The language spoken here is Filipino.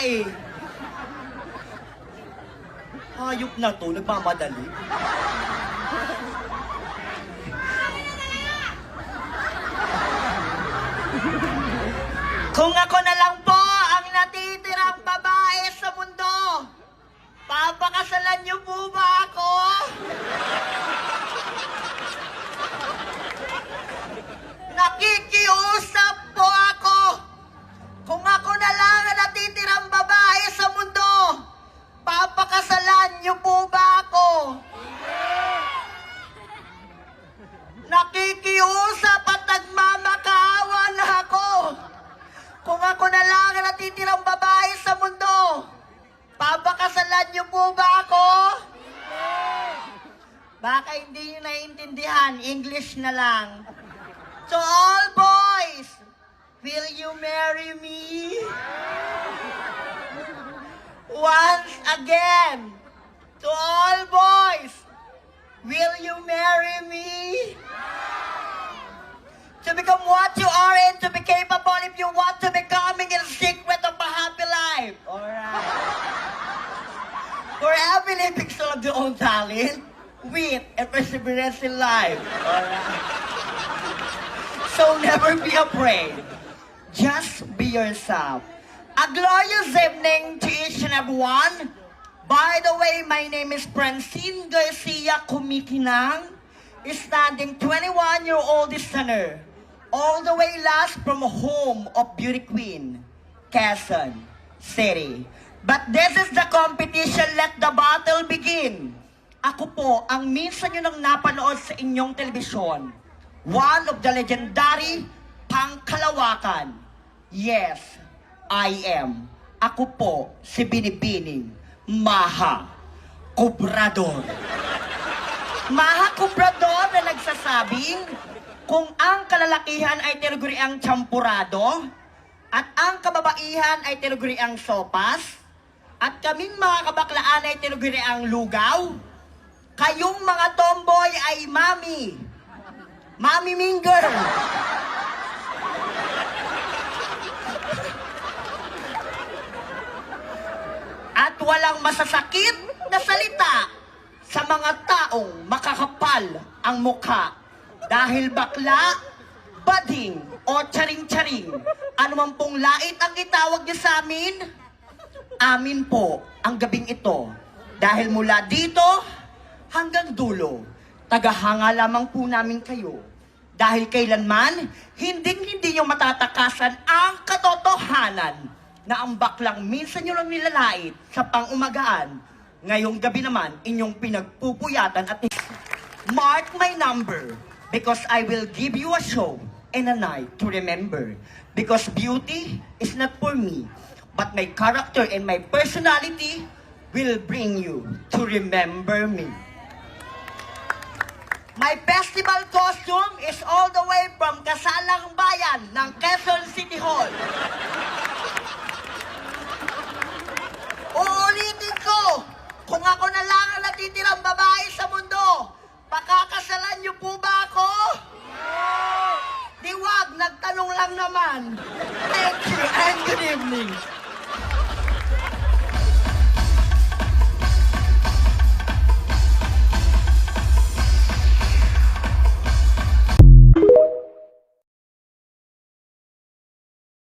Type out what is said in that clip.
eh. Hayop na to, nagmamadali. Kung ako na lang po ang natitirang babae sa mundo, papakasalan niyo po ba ako? Nakikiusap po ako. Kung ako na lang ang natitirang babae sa mundo, papakasalan niyo po ba ako? Nakikiusap at nagmamakaawa na ako. Kung ako na lang ang natitirang babae sa mundo, papakasalan niyo po ba ako? Baka hindi niyo naiintindihan, English na lang. To all boys, will you marry me? Once again, to all boys, will you marry me? To become what you are and to be capable if you want to becoming in secret of a happy life. Alright. For every living soul of their own talent, wit, and perseverance in life. Alright. So never be afraid. Just be yourself. A glorious evening to each and everyone. By the way, my name is Francine Garcia Kumikinang, standing 21-year-old listener, all the way last from home of Beauty Queen, Quezon City. But this is the competition, let the battle begin. Ako po ang minsan nyo nang napanood sa inyong telebisyon. One of the legendary Pangkalawakan. Yes, I am. Ako po si Binibining Maha Cobrador. Maha Cobrador na nagsasabing kung ang kalalakihan ay tinaguriang champurado at ang kababaihan ay tinaguriang sopas at kaming mga kabaklaan ay tinaguriang lugaw, kayong mga tomboy ay mami. Mami Minger. At walang masasakit na salita sa mga taong makakapal ang mukha. Dahil bakla, bading, o charing-charing, anuman pong lait ang itawag niyo sa amin, amin po ang gabing ito. Dahil mula dito hanggang dulo, tagahanga lamang po namin kayo. Dahil kailanman, hindi nyo matatakasan ang katotohanan na ang baklang minsan nyo lang nilalait sa pang-umagaan. Ngayong gabi naman, inyong pinagpupuyatan at mark my number because I will give you a show and a night to remember. Because beauty is not for me, but my character and my personality will bring you to remember me. My festival costume is all the way from Kasalang Bayan ng Quezon City Hall. Uulitin ko, kung ako na lang ang natitirang babae sa mundo, pakakasalan niyo po ba ako? Di wag, nagtanong lang naman. Thank you and good evening.